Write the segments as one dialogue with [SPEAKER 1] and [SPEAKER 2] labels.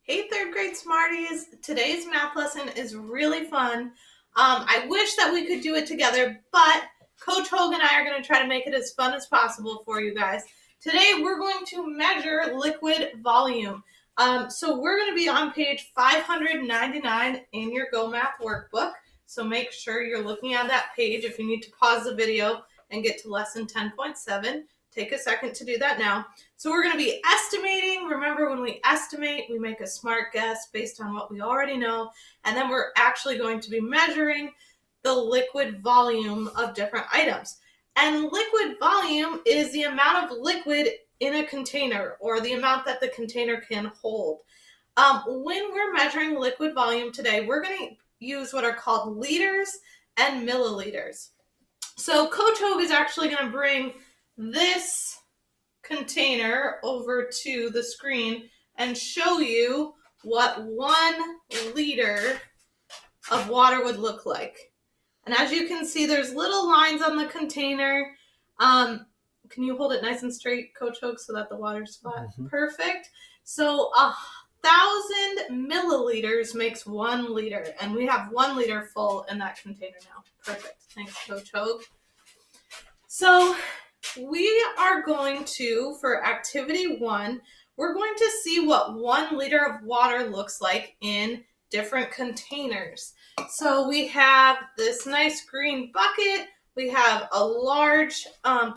[SPEAKER 1] Hey, third grade Smarties. Today's math lesson is really fun. I wish that we could do it together, but Coach Hogue and I are going to try to make it as fun as possible for you guys. Today, we're going to measure liquid volume. So we're going to be on page 599 in your Go Math workbook. So make sure you're looking at that page. If you need to pause the video and get to lesson 10.7, take a second to do that now. So we're going to be estimating. Remember, when we estimate, we make a smart guess based on what we already know. And then we're actually going to be measuring the liquid volume of different items. And liquid volume is the amount of liquid in a container, or the amount that the container can hold. When we're measuring liquid volume today, we're going to use what are called liters and milliliters. So Coach Hogue is actually going to bring this container over to the screen and show you what 1 liter of water would look like. And as you can see, there's little lines on the container. Can you hold it nice and straight, Coach Hogue, so that the water's flat? Mm-hmm. Perfect. So 1,000 milliliters makes 1 liter, and we have 1 liter full in that container now. Perfect. Thanks, Coach Hogue. So we are going to, for activity 1, we're going to see what 1 liter of water looks like in different containers. So we have this nice green bucket, we have a large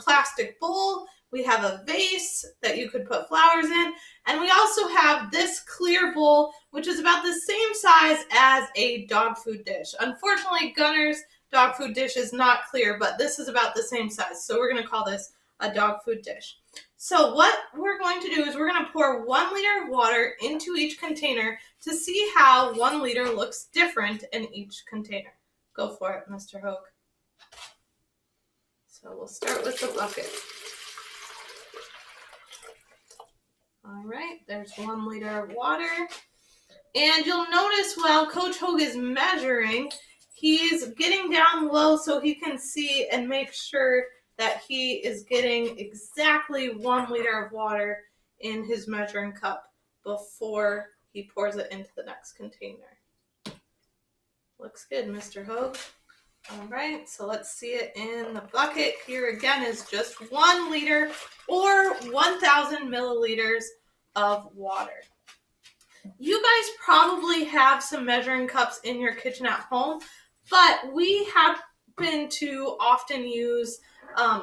[SPEAKER 1] plastic bowl, we have a vase that you could put flowers in, and we also have this clear bowl, which is about the same size as a dog food dish. Unfortunately, Gunner's dog food dish is not clear, but this is about the same size. So we're going to call this a dog food dish. So what we're going to do is we're going to pour 1 liter of water into each container to see how 1 liter looks different in each container. Go for it, Mr. Hogue. So we'll start with the bucket. All right, there's 1 liter of water. And you'll notice while Coach Hogue is measuring, he's getting down low so he can see and make sure that he is getting exactly 1 liter of water in his measuring cup before he pours it into the next container. Looks good, Mr. Hogue. All right, so let's see it in the bucket. Here again is just 1 liter or 1,000 milliliters of water. You guys probably have some measuring cups in your kitchen at home, but we happen to often use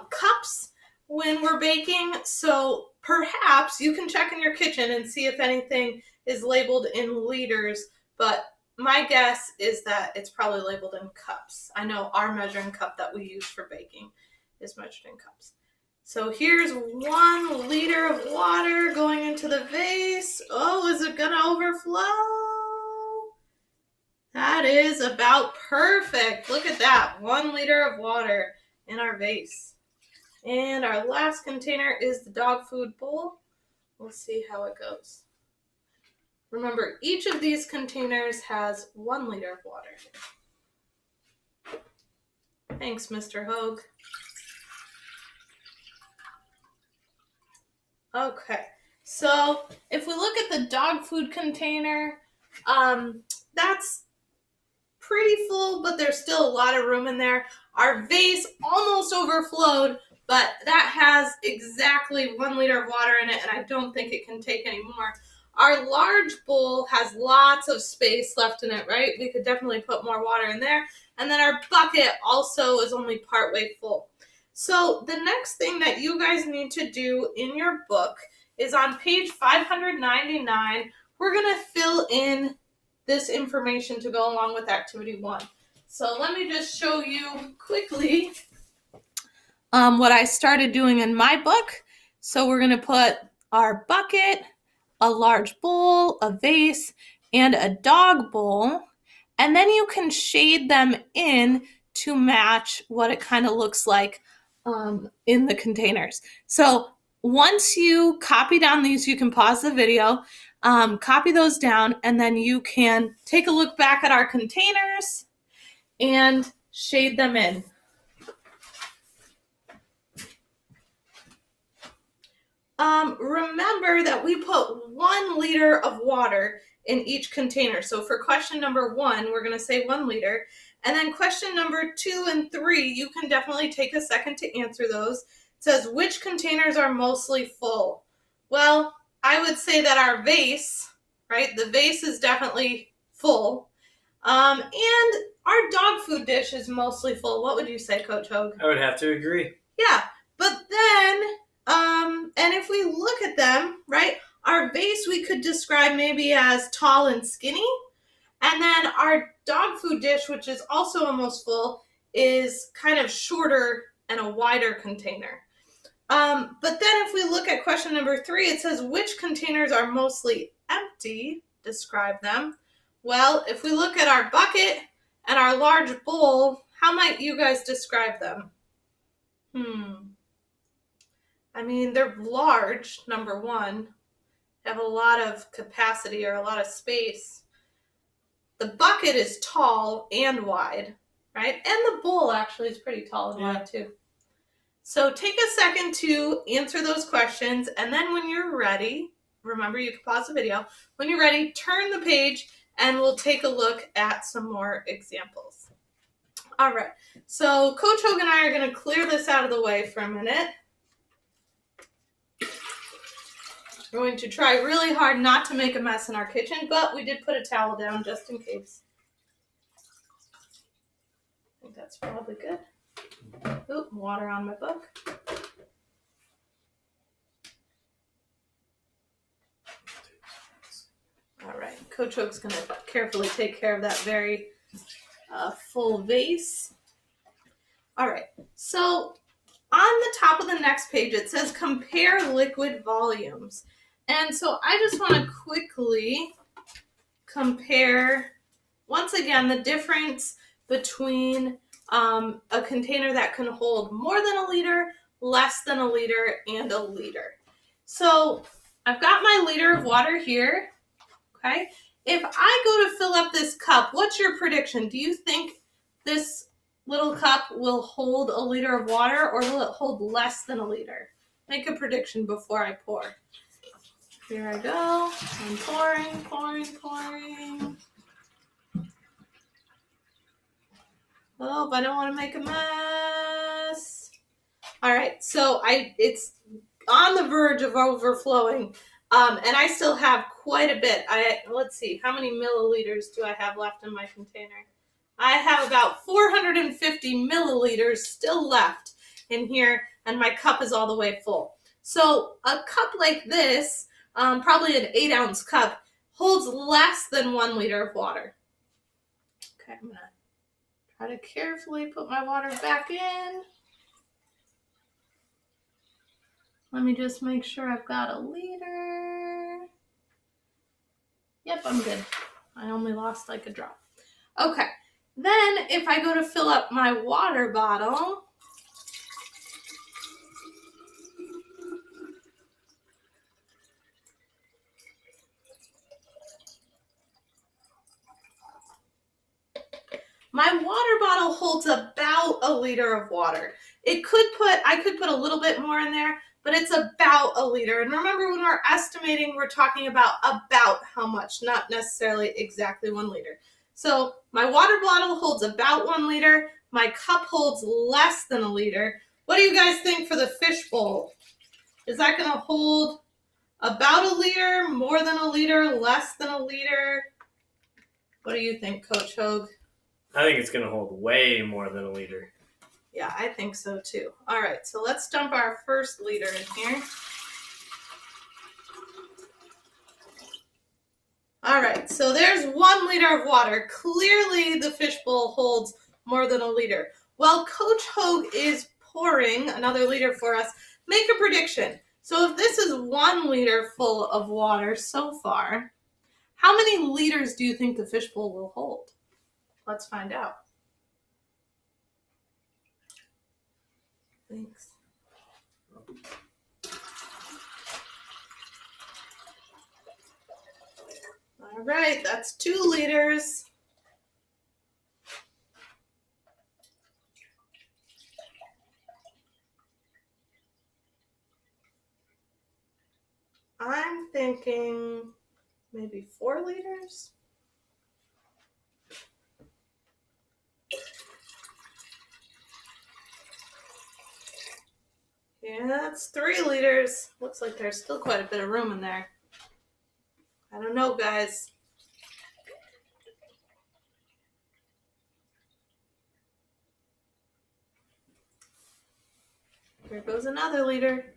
[SPEAKER 1] cups when we're baking, so perhaps you can check in your kitchen and see if anything is labeled in liters, but my guess is that it's probably labeled in cups. I know our measuring cup that we use for baking is measured in cups. So here's 1 liter of water going into the vase. Oh, is it gonna overflow? That is about perfect. Look at that, 1 liter of water in our vase. And our last container is the dog food bowl. We'll see how it goes. Remember, each of these containers has 1 liter of water. Thanks, Mr. Hogue. Okay, so if we look at the dog food container, that's pretty full, but there's still a lot of room in there. Our vase almost overflowed, but that has exactly 1 liter of water in it, and I don't think it can take any more. Our large bowl has lots of space left in it, right? We could definitely put more water in there. And then our bucket also is only partway full. So the next thing that you guys need to do in your book is on page 599, we're going to fill in this information to go along with activity 1. So let me just show you quickly what I started doing in my book. So we're going to put our bucket, a large bowl, a vase, and a dog bowl. And then you can shade them in to match what it kind of looks like in the containers. So once you copy down these, you can pause the video, copy those down, and then you can take a look back at our containers and shade them in. Remember that we put 1 liter of water in each container. So for question number 1, we're going to say 1 liter. And then question number 2 and 3, you can definitely take a second to answer those. It says, which containers are mostly full? Well, I would say that our vase, right? The vase is definitely full. And our dog food dish is mostly full. What would you say, Coach Hogue?
[SPEAKER 2] I would have to agree.
[SPEAKER 1] Yeah, but then, and if we look at them, right, our vase we could describe maybe as tall and skinny. And then our dog food dish, which is also almost full, is kind of shorter and a wider container. But then if we look at question number 3, it says, which containers are mostly empty? Describe them. Well, if we look at our bucket and our large bowl, how might you guys describe them? I mean, they're large, number 1. They have a lot of capacity or a lot of space. The bucket is tall and wide, right? And the bowl actually is pretty tall and wide too. So take a second to answer those questions, and then when you're ready, remember you can pause the video. When you're ready, turn the page and we'll take a look at some more examples. All right, so Coach Hogue and I are going to clear this out of the way for a minute. We're going to try really hard not to make a mess in our kitchen, but we did put a towel down just in case. I think that's probably good. Oop, water on my book. All right, Coach Hogue's going to carefully take care of that very full vase. All right, so on the top of the next page, it says compare liquid volumes. And so I just want to quickly compare, once again, the difference between a container that can hold more than a liter, less than a liter, and a liter. So I've got my liter of water here, okay? If I go to fill up this cup, what's your prediction? Do you think this little cup will hold a liter of water, or will it hold less than a liter? Make a prediction before I pour. Here I go. I'm pouring. Oh, but I don't want to make a mess. All right, so it's on the verge of overflowing, and I still have quite a bit. Let's see, how many milliliters do I have left in my container? I have about 450 milliliters still left in here, and my cup is all the way full. So a cup like this, probably an 8-ounce cup, holds less than 1 liter of water. Okay, I'm gonna try to carefully put my water back in. Let me just make sure I've got a liter. Yep, I'm good. I only lost like a drop. Okay, then if I go to fill up my water bottle, my water bottle holds about a liter of water. I could put a little bit more in there, but it's about a liter. And remember, when we're estimating, we're talking about how much, not necessarily exactly 1 liter. So my water bottle holds about 1 liter. My cup holds less than a liter. What do you guys think for the fish bowl? Is that going to hold about a liter, more than a liter, less than a liter? What do you think, Coach Hogue?
[SPEAKER 2] I think it's going to hold way more than a liter.
[SPEAKER 1] Yeah, I think so too. All right, so let's dump our first liter in here. All right, so there's 1 liter of water. Clearly the fishbowl holds more than a liter. While Coach Hogue is pouring another liter for us, make a prediction. So if this is 1 liter full of water so far, how many liters do you think the fishbowl will hold? Let's find out. Thanks. All right, that's 2 liters. I'm thinking maybe 4 liters. Yeah, that's 3 liters. Looks like there's still quite a bit of room in there. I don't know, guys. Here goes another liter.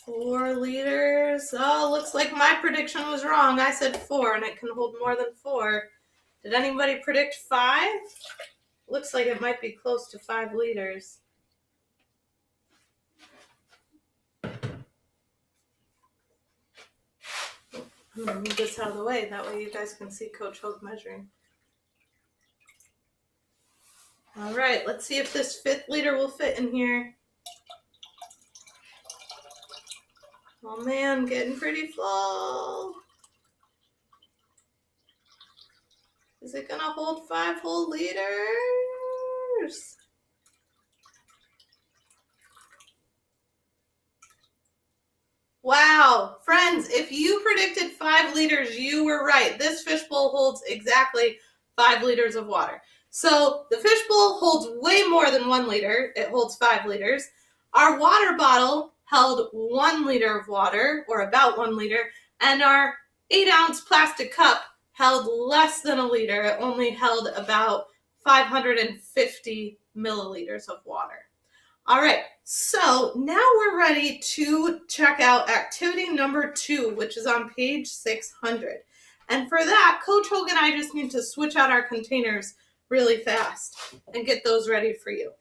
[SPEAKER 1] 4 liters. Oh, looks like my prediction was wrong. I said 4 and it can hold more than 4. Did anybody predict 5? Looks like it might be close to 5 liters. I'm going to move this out of the way. That way you guys can see Coach Hogue measuring. All right, let's see if this 5th liter will fit in here. Oh man, getting pretty full. Is it gonna hold 5 whole liters? Wow, friends, if you predicted 5 liters, you were right. This fishbowl holds exactly 5 liters of water. So the fishbowl holds way more than 1 liter. It holds 5 liters. Our water bottle held 1 liter of water, or about 1 liter, and our 8-ounce plastic cup held less than a liter. It only held about 550 milliliters of water. All right, so now we're ready to check out activity number 2, which is on page 600. And for that, Coach Hogue and I just need to switch out our containers really fast and get those ready for you.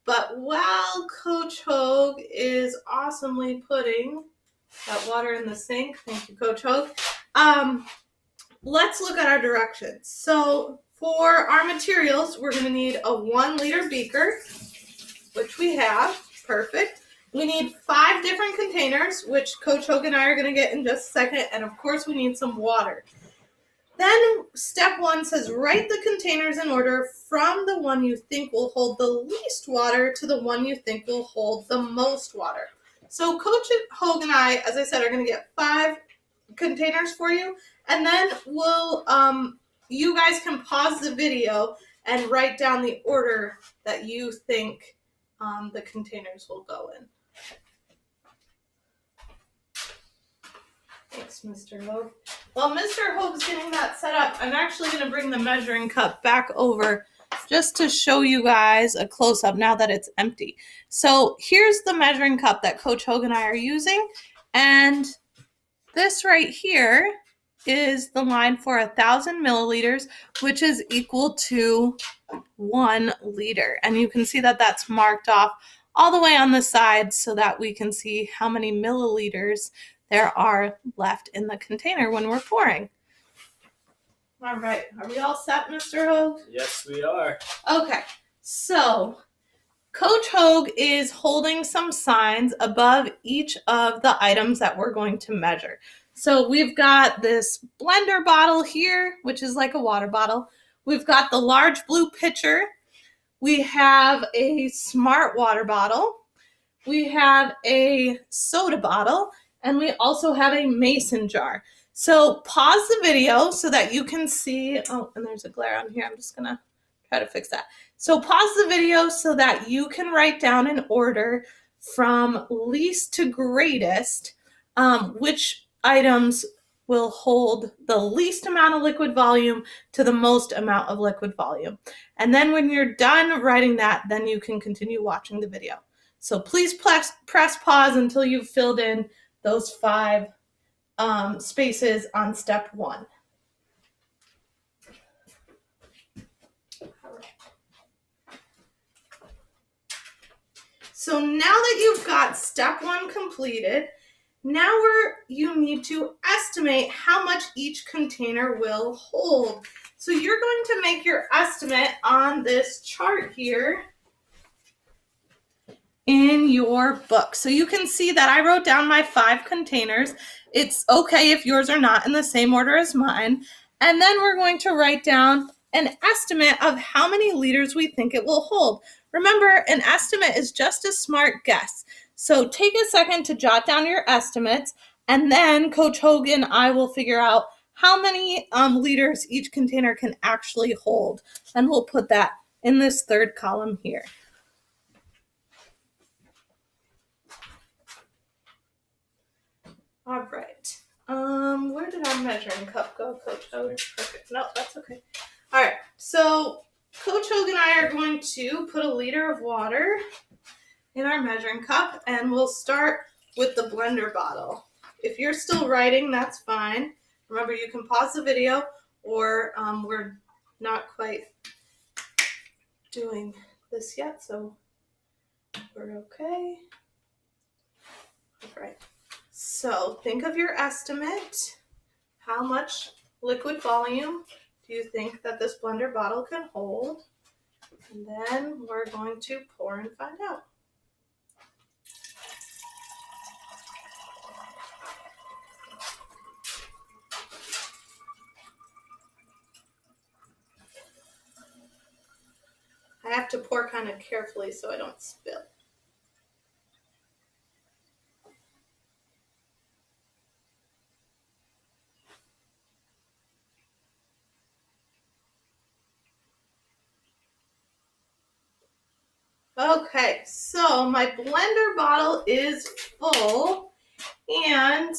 [SPEAKER 1] But while Coach Hogue is awesomely putting that water in the sink, thank you, Coach Hogue, let's look at our directions. So for our materials, we're going to need a 1 liter beaker, which we have. Perfect. We need 5 different containers, which Coach Hogue and I are going to get in just a second. And of course, we need some water. Then step 1 says write the containers in order from the one you think will hold the least water to the one you think will hold the most water. So Coach Hogue and I, as I said, are going to get 5 containers for you. And then we'll, you guys can pause the video and write down the order that you think the containers will go in. Thanks, Mr. Hogue. While Mr. Hogue's getting that set up, I'm actually going to bring the measuring cup back over just to show you guys a close-up now that it's empty. So here's the measuring cup that Coach Hogue and I are using, and this right here is the line for 1,000 milliliters, which is equal to 1 liter. And you can see that that's marked off all the way on the side so that we can see how many milliliters there are left in the container when we're pouring. All right, are we all set, Mr. Hogue?
[SPEAKER 2] Yes, we are.
[SPEAKER 1] Okay, so Coach Hogue is holding some signs above each of the items that we're going to measure. So we've got this blender bottle here, which is like a water bottle. We've got the large blue pitcher. We have a smart water bottle. We have a soda bottle. And we also have a mason jar. So pause the video so that you can see. Oh, and there's a glare on here. I'm just going to try to fix that. So pause the video so that you can write down an order from least to greatest, which items will hold the least amount of liquid volume to the most amount of liquid volume. And then when you're done writing that, then you can continue watching the video. So please press pause until you've filled in those 5 spaces on step 1. So now that you've got step 1 completed, now you need to estimate how much each container will hold. So you're going to make your estimate on this chart here in your book. So you can see that I wrote down my 5 containers. It's okay if yours are not in the same order as mine. And then we're going to write down an estimate of how many liters we think it will hold. Remember, an estimate is just a smart guess. So take a second to jot down your estimates, and then Coach Hogan and I will figure out how many liters each container can actually hold. And we'll put that in this third column here. All right. Where did our measuring cup go, Coach Hogan? Perfect. No, that's okay. All right. So Coach Hogan and I are going to put a liter of water in our measuring cup, and we'll start with the blender bottle. If you're still writing, that's fine. Remember, you can pause the video, or we're not quite doing this yet, so we're okay. All right. So think of your estimate. How much liquid volume do you think that this blender bottle can hold? And then we're going to pour and find out. I have to pour kind of carefully so I don't spill. Okay, so my blender bottle is full, and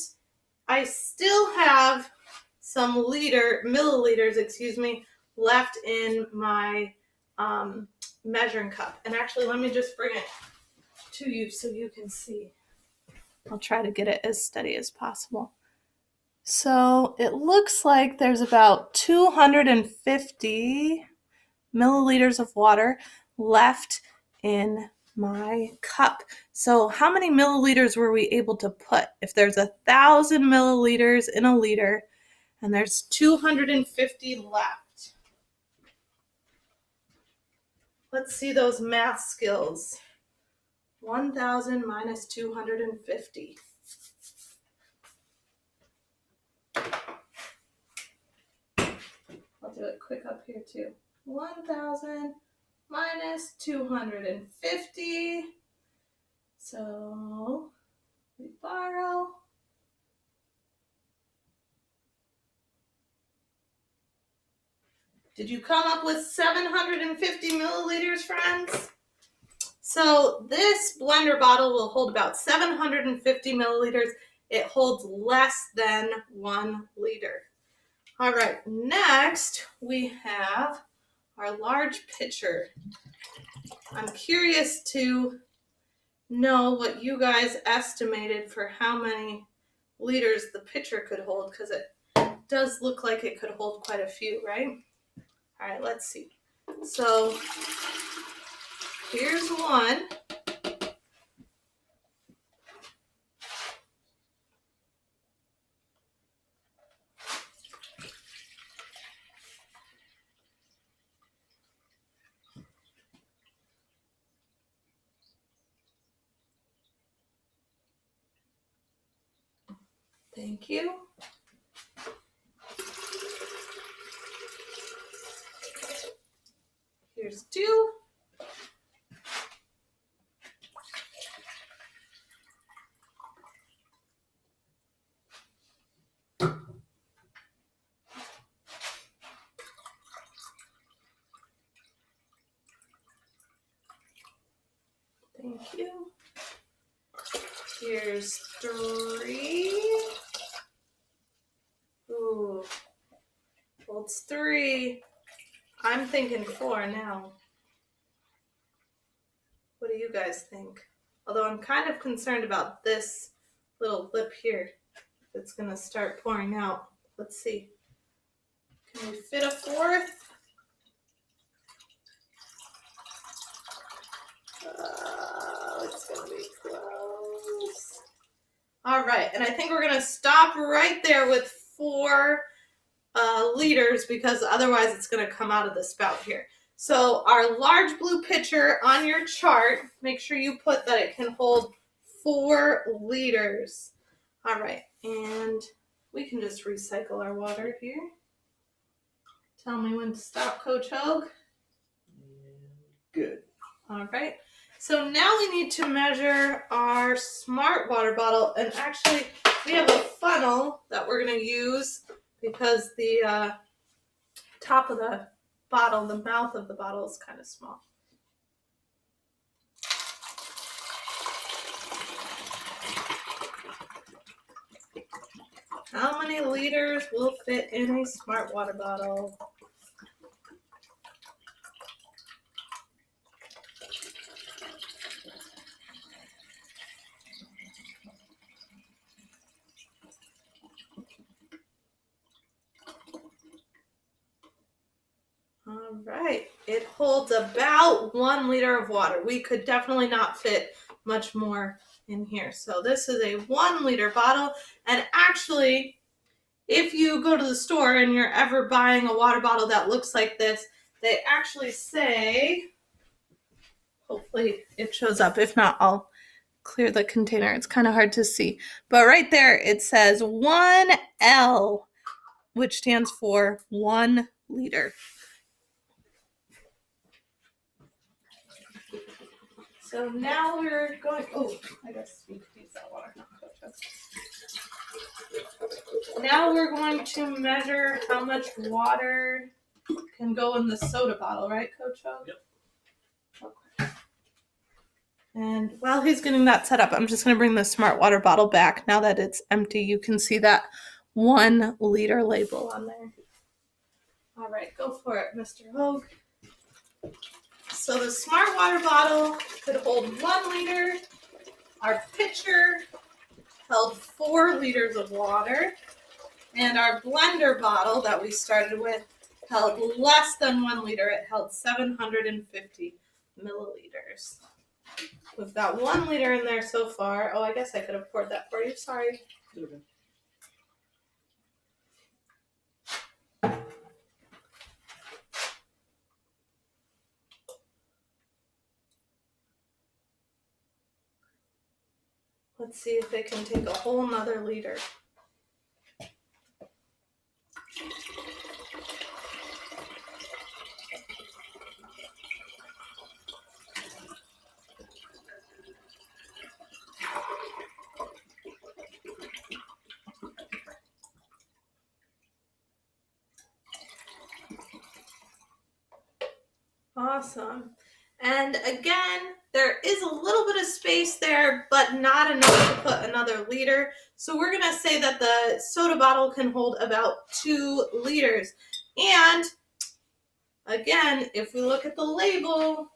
[SPEAKER 1] I still have some milliliters, left in my measuring cup. And actually, let me just bring it to you so you can see. I'll try to get it as steady as possible. So it looks like there's about 250 milliliters of water left in my cup. So how many milliliters were we able to put? If there's 1,000 milliliters in a liter and there's 250 left. Let's see those math skills. 1,000 minus 250. I'll do it quick up here too. 1,000 minus 250. So we borrow. Did you come up with 750 milliliters, friends? So this blender bottle will hold about 750 milliliters. It holds less than 1 liter. All right, next we have our large pitcher. I'm curious to know what you guys estimated for how many liters the pitcher could hold, because it does look like it could hold quite a few, right? All right, let's see. So here's one. Thank you. Here's 2. Thank you. Here's 3. Ooh, holds 3. I'm thinking 4 now. What do you guys think? Although I'm kind of concerned about this little lip here. It's gonna start pouring out. Let's see. Can we fit a 4th? It's gonna be close. All right, and I think we're gonna stop right there with 4 liters, because otherwise it's gonna come out of the spout here. So our large blue pitcher on your chart, make sure you put that it can hold 4 liters. All right, and we can just recycle our water here. Tell me when to stop, Coach Hogue.
[SPEAKER 2] Good.
[SPEAKER 1] All right. So now we need to measure our smart water bottle, and actually we have a funnel that we're going to use because the top of the bottle, the mouth of the bottle is kind of small. How many liters will fit in a smart water bottle? All right, it holds about 1 liter of water. We could definitely not fit much more in here. So this is a 1 liter bottle. And actually, if you go to the store and you're ever buying a water bottle that looks like this, they actually say, hopefully it shows up. If not, I'll clear the container. It's kind of hard to see. But right there, it says 1L, which stands for 1 liter. So now we're going, I guess we could use that water. Now we're going to measure how much water can go in the soda bottle, right, Coach O?
[SPEAKER 2] Yep.
[SPEAKER 1] Okay. And while he's getting that set up, I'm just going to bring the smart water bottle back. Now that it's empty, you can see that 1 liter label on there. All right, go for it, Mr. Hogue. So the smart water bottle could hold 1 liter. Our pitcher held 4 liters of water. And our blender bottle that we started with held less than 1 liter. It held 750 milliliters. We've got 1 liter in there so far. Oh, I guess I could have poured that for you. Sorry.
[SPEAKER 2] Okay.
[SPEAKER 1] Let's see if it can take a whole nother liter. Awesome. And again, there is a little bit of space there, but not enough to put another liter. So we're going to say that the soda bottle can hold about 2 liters. And again, if we look at the label,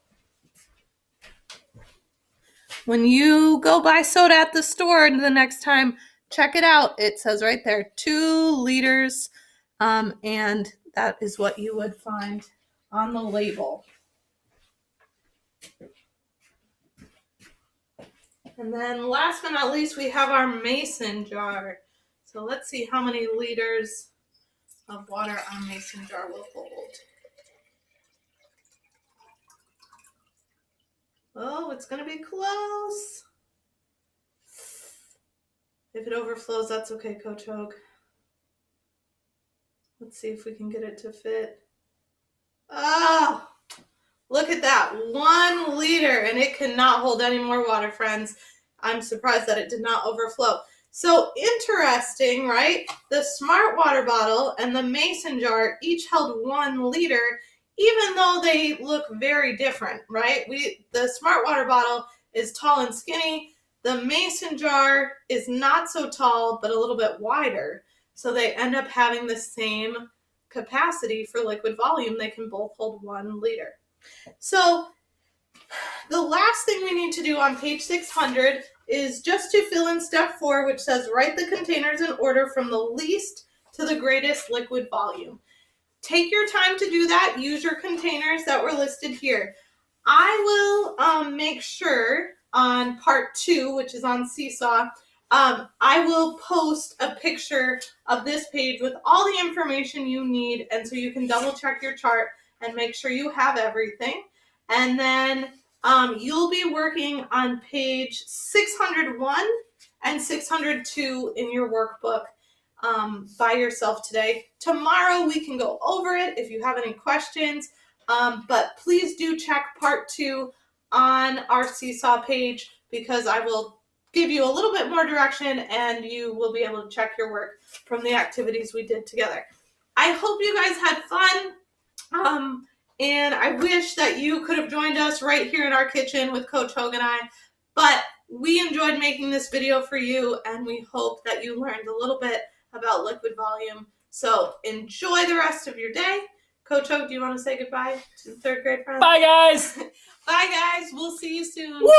[SPEAKER 1] when you go buy soda at the store the next time, check it out. It says right there, 2 liters. And that is what you would find on the label. And then last but not least, we have our mason jar. So let's see how many liters of water our mason jar will hold. Oh, it's going to be close. If it overflows, that's okay, Coach Hogue. Let's see if we can get it to fit. Oh, look at that, 1 liter, and it cannot hold any more water, friends. I'm surprised that it did not overflow. So interesting, right? The smart water bottle and the mason jar each held 1 liter, even though they look very different, right? The smart water bottle is tall and skinny. The mason jar is not so tall, but a little bit wider. So they end up having the same capacity for liquid volume. They can both hold 1 liter. So the last thing we need to do on page 600 is just to fill in step 4, which says write the containers in order from the least to the greatest liquid volume. Take your time to do that. Use your containers that were listed here. I will make sure on part 2, which is on Seesaw, I will post a picture of this page with all the information you need, and so you can double check your chart and make sure you have everything. And then you'll be working on page 601 and 602 in your workbook by yourself today. Tomorrow we can go over it if you have any questions, but please do check part 2 on our Seesaw page because I will give you a little bit more direction and you will be able to check your work from the activities we did together. I hope you guys had fun. And I wish that you could have joined us right here in our kitchen with Coach Hogue and I. But we enjoyed making this video for you, and we hope that you learned a little bit about liquid volume. So enjoy the rest of your day. Coach Hogue, do you want to say goodbye to the third grade friends?
[SPEAKER 2] Bye, guys.
[SPEAKER 1] Bye, guys. We'll see you soon.
[SPEAKER 2] Woo!